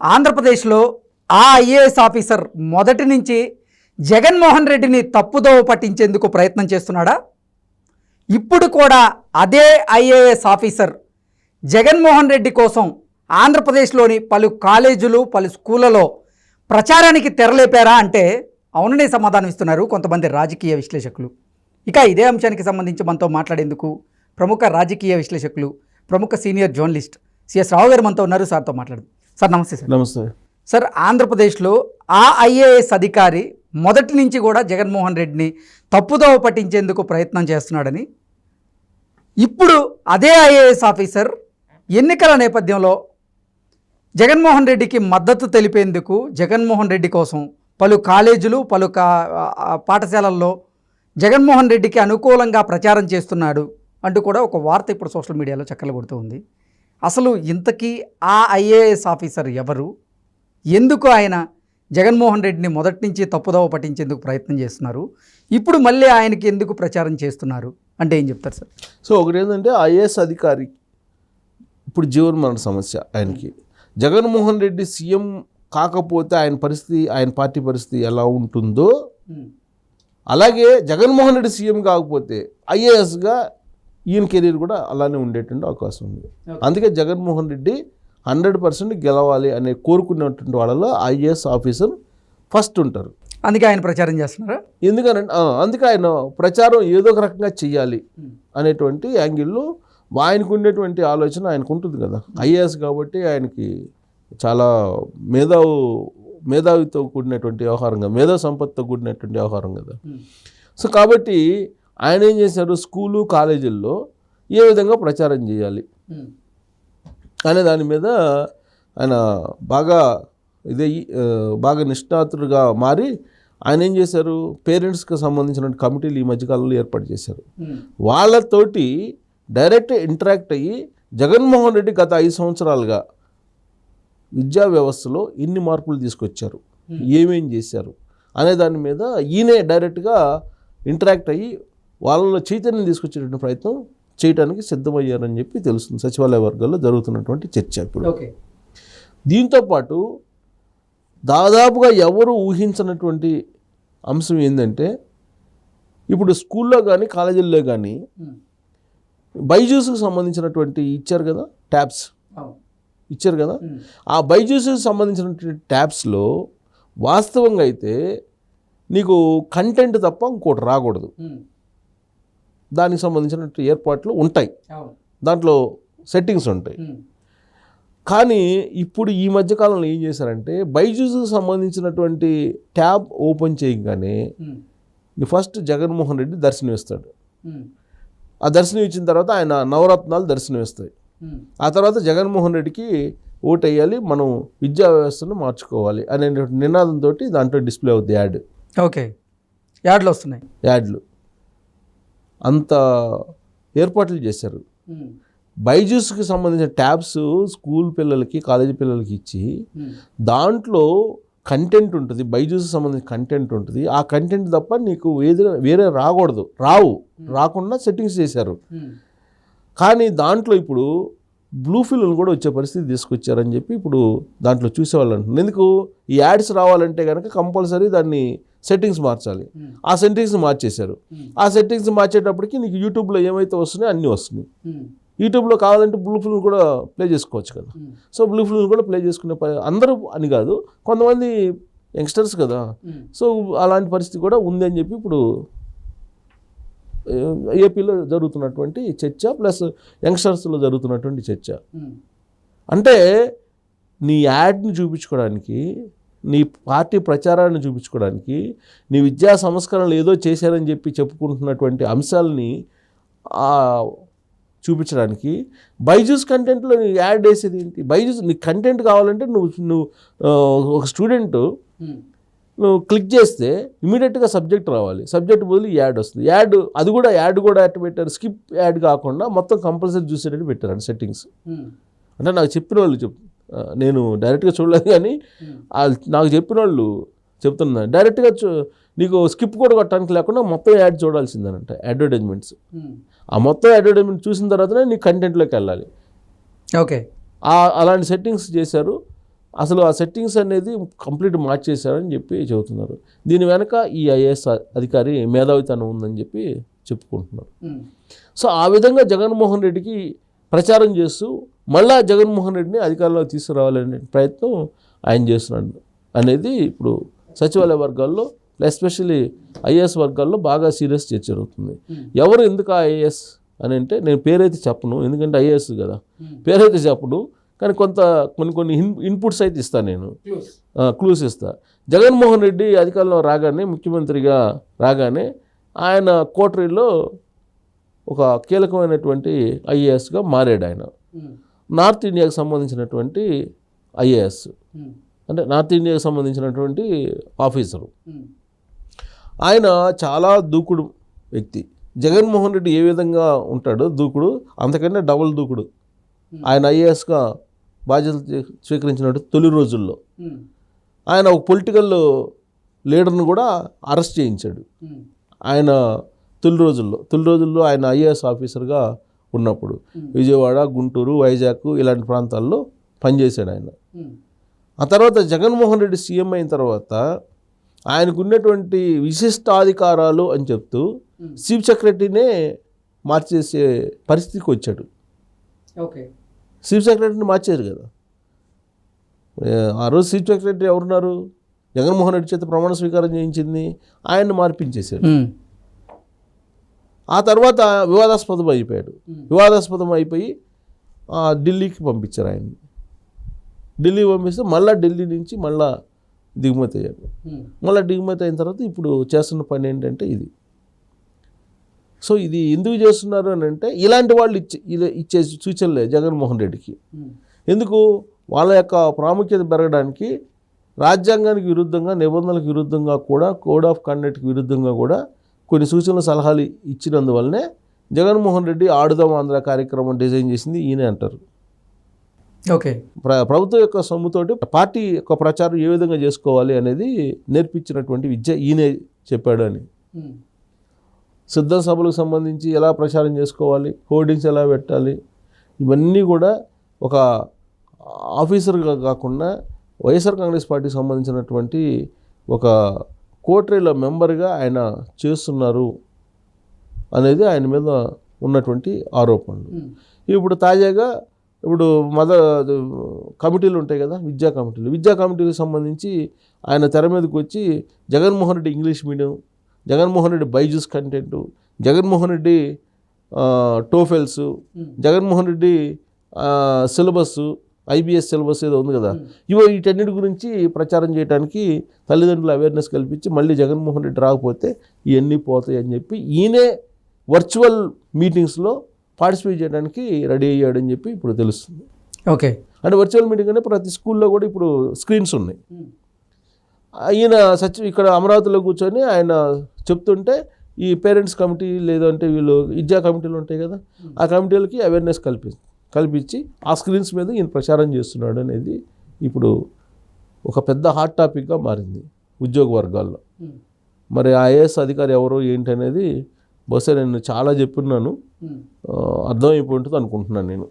ఆంధ్రప్రదేశ్లో ఆ IAS officer మొదటి నుంచి జగన్మోహన్ రెడ్డిని తప్పుదోవ పట్టించేందుకు ప్రయత్నం చేస్తున్నాడా? ఇప్పుడు కూడా అదే ఐఏఎస్ ఆఫీసర్ జగన్మోహన్ రెడ్డి కోసం ఆంధ్రప్రదేశ్లోని పలు కాలేజీలు పలు స్కూళ్ళలో ప్రచారానికి తెరలేపారా అంటే అవుననే సమాధానం ఇస్తున్నారు కొంతమంది రాజకీయ విశ్లేషకులు. ఇక ఇదే అంశానికి సంబంధించి మనతో మాట్లాడేందుకు ప్రముఖ రాజకీయ విశ్లేషకులు, ప్రముఖ సీనియర్ జర్నలిస్ట్ సిఎస్ రావు గారు మనతో ఉన్నారు. సార్తో మాట్లాడదు. సార్ నమస్తే. సార్ నమస్తే. సార్, ఆంధ్రప్రదేశ్లో ఆ ఐఏఎస్ అధికారి మొదటి నుంచి కూడా జగన్మోహన్ రెడ్డిని తప్పుదోవ పట్టించేందుకు ప్రయత్నం చేస్తున్నాడని, ఇప్పుడు అదే ఐఏఎస్ ఆఫీసర్ ఎన్నికల నేపథ్యంలో జగన్మోహన్ రెడ్డికి మద్దతు తెలిపేందుకు జగన్మోహన్ రెడ్డి కోసం పలు కాలేజీలు పలు పాఠశాలల్లో జగన్మోహన్ రెడ్డికి అనుకూలంగా ప్రచారం చేస్తున్నాడు అంటూ కూడా ఒక వార్త ఇప్పుడు సోషల్ మీడియాలో చక్కర్లు కొడుతూ ఉంది. అసలు ఇంతకీ ఆ ఐఏఎస్ ఆఫీసర్ ఎవరు? ఎందుకు ఆయన జగన్మోహన్ రెడ్డిని మొదటి నుంచి తప్పుదోవ పట్టించేందుకు ప్రయత్నం చేస్తున్నారు? ఇప్పుడు మళ్ళీ ఆయనకి ఎందుకు ప్రచారం చేస్తున్నారు అంటే ఏం చెప్తారు సార్? సో ఒకటి ఏంటంటే ఐఏఎస్ అధికారి ఇప్పుడు జీవనమరణ సమస్య ఆయనకి. జగన్మోహన్ రెడ్డి సీఎం కాకపోతే ఆయన పరిస్థితి, ఆయన పార్టీ పరిస్థితి ఎలా ఉంటుందో, అలాగే జగన్మోహన్ రెడ్డి సీఎం కాకపోతే ఐఏఎస్గా ఈయన కెరీర్ కూడా అలానే ఉండేటువంటి అవకాశం ఉంది. అందుకే జగన్మోహన్ రెడ్డి 100% గెలవాలి అనే కోరుకున్నటువంటి వాళ్ళలో ఐఏఎస్ ఆఫీసర్ ఫస్ట్ ఉంటారు. అందుకే ఆయన ప్రచారం చేస్తున్నారా? అందుకే ఆయన ప్రచారం ఏదో ఒక రకంగా చెయ్యాలి అనేటువంటి యాంగిల్లో ఆయనకు ఉండేటువంటి ఆలోచన ఆయనకు ఉంటుంది కదా. ఐఏఎస్ కాబట్టి ఆయనకి చాలా మేధావితో కూడినటువంటి వ్యవహారం కదా, మేధా సంపత్తితో కూడినటువంటి వ్యవహారం కదా. సో కాబట్టి ఆయన ఏం చేశారు, స్కూలు కాలేజీల్లో ఏ విధంగా ప్రచారం చేయాలి అనే దాని మీద ఆయన బాగా నిష్ణాతుడుగా మారి ఆయన ఏం చేశారు, పేరెంట్స్కి సంబంధించిన కమిటీలు ఈ మధ్యకాలంలో ఏర్పాటు చేశారు. వాళ్ళతోటి డైరెక్ట్ ఇంటరాక్ట్ అయ్యి జగన్మోహన్ రెడ్డి గత 5 సంవత్సరాలుగా విద్యా వ్యవస్థలో ఎన్ని మార్పులు తీసుకొచ్చారు, ఏమేం చేశారు అనే దాని మీద ఈయనే డైరెక్ట్గా ఇంటరాక్ట్ అయ్యి వాళ్ళలో చైతన్యం తీసుకొచ్చేటువంటి ప్రయత్నం చేయడానికి సిద్ధమయ్యారని చెప్పి తెలుస్తుంది. సచివాలయ వర్గాల్లో జరుగుతున్నటువంటి చర్చ ఇప్పుడు. దీంతోపాటు దాదాపుగా ఎవరు ఊహించినటువంటి అంశం ఏంటంటే, ఇప్పుడు స్కూల్లో కానీ కాలేజీల్లో కానీ బైజూస్కి సంబంధించినటువంటి ఇచ్చారు కదా, ట్యాబ్స్ ఇచ్చారు కదా. ఆ బైజూస్కి సంబంధించినటువంటి ట్యాబ్స్లో వాస్తవంగా అయితే నీకు కంటెంట్ తప్ప ఇంకోటి రాకూడదు. దానికి సంబంధించినటువంటి ఏర్పాట్లు ఉంటాయి, దాంట్లో సెట్టింగ్స్ ఉంటాయి. కానీ ఇప్పుడు ఈ మధ్యకాలంలో ఏం చేశారంటే, బైజూస్కి సంబంధించినటువంటి ట్యాబ్ ఓపెన్ చేయగానే ఫస్ట్ జగన్మోహన్ రెడ్డి దర్శనం ఇస్తాడు. ఆ దర్శనం ఇచ్చిన తర్వాత ఆయన నవరత్నాలు దర్శనం ఇస్తాయి. ఆ తర్వాత జగన్మోహన్ రెడ్డికి ఓటు వేయాలి, మనం విద్యా వ్యవస్థను మార్చుకోవాలి అనే నినాదంతో దాంట్లో డిస్ప్లే అవుద్ది యాడ్. ఓకే, యాడ్లు వస్తున్నాయి. యాడ్లు అంత ఏర్పాట్లు చేశారు. బైజూస్కి సంబంధించిన ట్యాబ్స్ స్కూల్ పిల్లలకి కాలేజీ పిల్లలకి ఇచ్చి దాంట్లో కంటెంట్ ఉంటుంది, బైజూస్కి సంబంధించిన కంటెంట్ ఉంటుంది. ఆ కంటెంట్ తప్ప నీకు వేరే రాకుండా సెట్టింగ్స్ చేశారు. కానీ దాంట్లో ఇప్పుడు బ్లూ ఫిల్మ్ కూడా వచ్చే పరిస్థితి తీసుకొచ్చారని చెప్పి ఇప్పుడు దాంట్లో చూసేవాళ్ళు అంటున్నారు. ఎందుకు ఈ యాడ్స్ రావాలంటే కనుక కంపల్సరీ దాన్ని సెట్టింగ్స్ మార్చాలి. ఆ సెట్టింగ్స్ మార్చేశారు. ఆ సెట్టింగ్స్ మార్చేటప్పటికి నీకు యూట్యూబ్లో ఏమైతే వస్తున్నాయో అన్నీ వస్తున్నాయి. యూట్యూబ్లో కావాలంటే బ్లూ ఫిల్మ్ కూడా ప్లే చేసుకోవచ్చు కదా. సో బ్లూ ఫిల్మ్ కూడా ప్లే చేసుకునే అందరూ అని కాదు, కొంతమంది యంగ్స్టర్స్ కదా. సో అలాంటి పరిస్థితి కూడా ఉంది అని చెప్పి ఇప్పుడు ఏపీలో జరుగుతున్నటువంటి చర్చ, ప్లస్ యంగ్స్టర్స్లో జరుగుతున్నటువంటి చర్చ. అంటే నీ యాడ్ని చూపించుకోవడానికి, నీ పార్టీ ప్రచారాన్ని చూపించుకోవడానికి, నీ విద్యా సంస్కరణలు ఏదో చేశారని చెప్పి చెప్పుకుంటున్నటువంటి అంశాలని చూపించడానికి బైజూస్ కంటెంట్లో నీ యాడ్ వేసేది ఏంటి? బైజూస్ నీ కంటెంట్ కావాలంటే నువ్వు ఒక స్టూడెంట్ నువ్వు క్లిక్ చేస్తే ఇమీడియట్గా సబ్జెక్ట్ రావాలి, సబ్జెక్ట్ బదులు యాడ్ వస్తుంది. అది కూడా ఎట్ట పెట్టారు, స్కిప్ యాడ్ కాకుండా మొత్తం కంపల్సరీ చూసేటట్టు పెట్టారు సెట్టింగ్స్. అంటే నాకు చెప్పిన వాళ్ళు నేను డైరెక్ట్గా చూడలేదు, కానీ నాకు చెప్పిన వాళ్ళు చెప్తున్నారు డైరెక్ట్గా నీకు స్కిప్ కూడా కొట్టడానికి లేకుండా మొత్తం యాడ్ చూడాల్సిందేనంట, అడ్వర్టైజ్మెంట్స్. ఆ మొత్తం అడ్వర్టైజ్మెంట్ చూసిన తర్వాతనే నీ కంటెంట్లోకి వెళ్ళాలి. ఓకే, అలాంటి సెట్టింగ్స్ చేశారు. అసలు ఆ సెట్టింగ్స్ అనేది కంప్లీట్ మార్చేశారని చెప్పి చెబుతున్నారు. దీని వెనక ఈ ఐఏఎస్ అధికారి మేధావితనం ఉందని చెప్పి చెప్పుకుంటున్నారు. సో ఆ విధంగా జగన్మోహన్ రెడ్డికి ప్రచారం చేస్తూ మళ్ళా జగన్మోహన్ రెడ్డిని అధికారంలో తీసుకురావాలనే ప్రయత్నం ఆయన చేస్తున్నాడు అనేది ఇప్పుడు సచివాలయ వర్గాల్లో ఎస్పెషల్లీ ఐఏఎస్ వర్గాల్లో బాగా సీరియస్ చర్చ జరుగుతుంది. ఎవరు ఎందుకు ఐఏఎస్ అని అంటే నేను పేరైతే చెప్పను, ఎందుకంటే ఐఏఎస్ కదా, పేరైతే చెప్పను, కానీ కొన్ని ఇన్పుట్స్ అయితే ఇస్తాను, నేను క్లూస్ ఇస్తా. జగన్మోహన్ రెడ్డి అధికారంలో రాగానే, ముఖ్యమంత్రిగా రాగానే ఆయన కోటరీలో ఒక కీలకమైనటువంటి ఐఏఎస్గా మారాడు. ఆయన నార్త్ ఇండియాకి సంబంధించినటువంటి ఐఏఎస్, అంటే నార్త్ ఇండియాకి సంబంధించినటువంటి ఆఫీసరు. ఆయన చాలా దూకుడు వ్యక్తి. జగన్మోహన్ రెడ్డి ఏ విధంగా ఉంటాడో దూకుడు, అంతకన్నా డబుల్ దూకుడు. ఆయన ఐఏఎస్గా బాధ్యతలు స్వీకరించినట్టు తొలి రోజుల్లో ఆయన ఒక పొలిటికల్ లీడర్ను కూడా అరెస్ట్ చేయించాడు. ఆయన తొలి రోజుల్లో ఆయన ఐఏఎస్ ఆఫీసర్గా ఉన్నప్పుడు విజయవాడ, గుంటూరు, వైజాగ్ ఇలాంటి ప్రాంతాల్లో పనిచేశాడు ఆయన. ఆ తర్వాత జగన్మోహన్ రెడ్డి సీఎం అయిన తర్వాత ఆయనకు ఉన్నటువంటి విశిష్టాధికారాలు అని చెప్తూ చీఫ్ సెక్రటరీనే మార్చేసే పరిస్థితికి వచ్చాడు. ఓకే, చీఫ్ సెక్రటరీని మార్చారు కదా. ఆ రోజు చీఫ్ సెక్రటరీ ఎవరున్నారు? జగన్మోహన్ రెడ్డి చేత ప్రమాణ స్వీకారం చేయించింది ఆయన్ని మార్పించేశాడు. ఆ తర్వాత వివాదాస్పదం అయిపోయి ఢిల్లీకి పంపించారు ఆయన్ని. ఢిల్లీ పంపిస్తే మళ్ళీ ఢిల్లీ నుంచి మళ్ళీ దిగుమతి అయ్యాడు. మళ్ళీ దిగుమతి అయిన తర్వాత ఇప్పుడు చేస్తున్న పని ఏంటంటే ఇది. సో ఇది ఎందుకు చేస్తున్నారు అని అంటే ఇలాంటి వాళ్ళు ఇచ్చే సూచనలే జగన్మోహన్ రెడ్డికి. ఎందుకు? వాళ్ళ యొక్క ప్రాముఖ్యత పెరగడానికి రాజ్యాంగానికి విరుద్ధంగా, నిబంధనలకు విరుద్ధంగా కూడా, కోడ్ ఆఫ్ కండక్ట్కి విరుద్ధంగా కూడా కొన్ని సూచనలు, సలహాలు ఇచ్చినందువల్లనే జగన్మోహన్ రెడ్డి ఆడుదాం ఆంధ్ర కార్యక్రమం డిజైన్ చేసింది ఈయనే అంటారు. ఓకే, ప్రభుత్వం యొక్క సొమ్ముతోటి పార్టీ యొక్క ప్రచారం ఏ విధంగా చేసుకోవాలి అనేది నేర్పించినటువంటి విద్య ఈయనే చెప్పాడు అని. సిద్ధం సభలకు సంబంధించి ఎలా ప్రచారం చేసుకోవాలి, హోర్డింగ్స్ ఎలా పెట్టాలి, ఇవన్నీ కూడా ఒక ఆఫీసర్గా కాకుండా వైఎస్ఆర్ కాంగ్రెస్ పార్టీకి సంబంధించినటువంటి ఒక కోటరీల మెంబర్గా ఆయన చేస్తున్నారు అనేది ఆయన మీద ఉన్నటువంటి ఆరోపణలు. ఇప్పుడు తాజాగా కమిటీలు ఉంటాయి కదా, విద్యా కమిటీలకు సంబంధించి ఆయన తెర మీదకి వచ్చి Jaganmohan Reddy English medium, Jaganmohan Reddy Byju's content, Jaganmohan Reddy TOEFLs, Jaganmohan Reddy syllabus, IBS syllabus ఏదో ఉంది కదా, వీటన్నిటి గురించి ప్రచారం చేయడానికి తల్లిదండ్రులు అవేర్నెస్ కల్పించి మళ్ళీ జగన్మోహన్ రెడ్డి రాకపోతే ఇవన్నీ పోతాయి అని చెప్పి ఈయనే వర్చువల్ మీటింగ్స్లో పార్టిసిపేట్ చేయడానికి రెడీ అయ్యాడని చెప్పి ఇప్పుడు తెలుస్తుంది. ఓకే, అంటే వర్చువల్ మీటింగ్ అంటే ప్రతి స్కూల్లో కూడా ఇప్పుడు స్క్రీన్స్ ఉన్నాయి. ఈయన ఇక్కడ అమరావతిలో కూర్చొని ఆయన చెప్తుంటే ఈ పేరెంట్స్ కమిటీ లేదంటే వీళ్ళు విద్యా కమిటీలు ఉంటాయి కదా, ఆ కమిటీలకి అవేర్నెస్ కల్పించి ఆ స్క్రీన్స్ మీద ఈయన ప్రచారం చేస్తున్నాడు అనేది ఇప్పుడు ఒక పెద్ద హాట్ టాపిక్గా మారింది ఉద్యోగ వర్గాల్లో. మరి IAS అధికారి ఎవరు ఏంటి అనేది బహుశా నేను చాలా చెప్పున్నాను, అర్థమైపోయి ఉంటుంది అనుకుంటున్నాను నేను.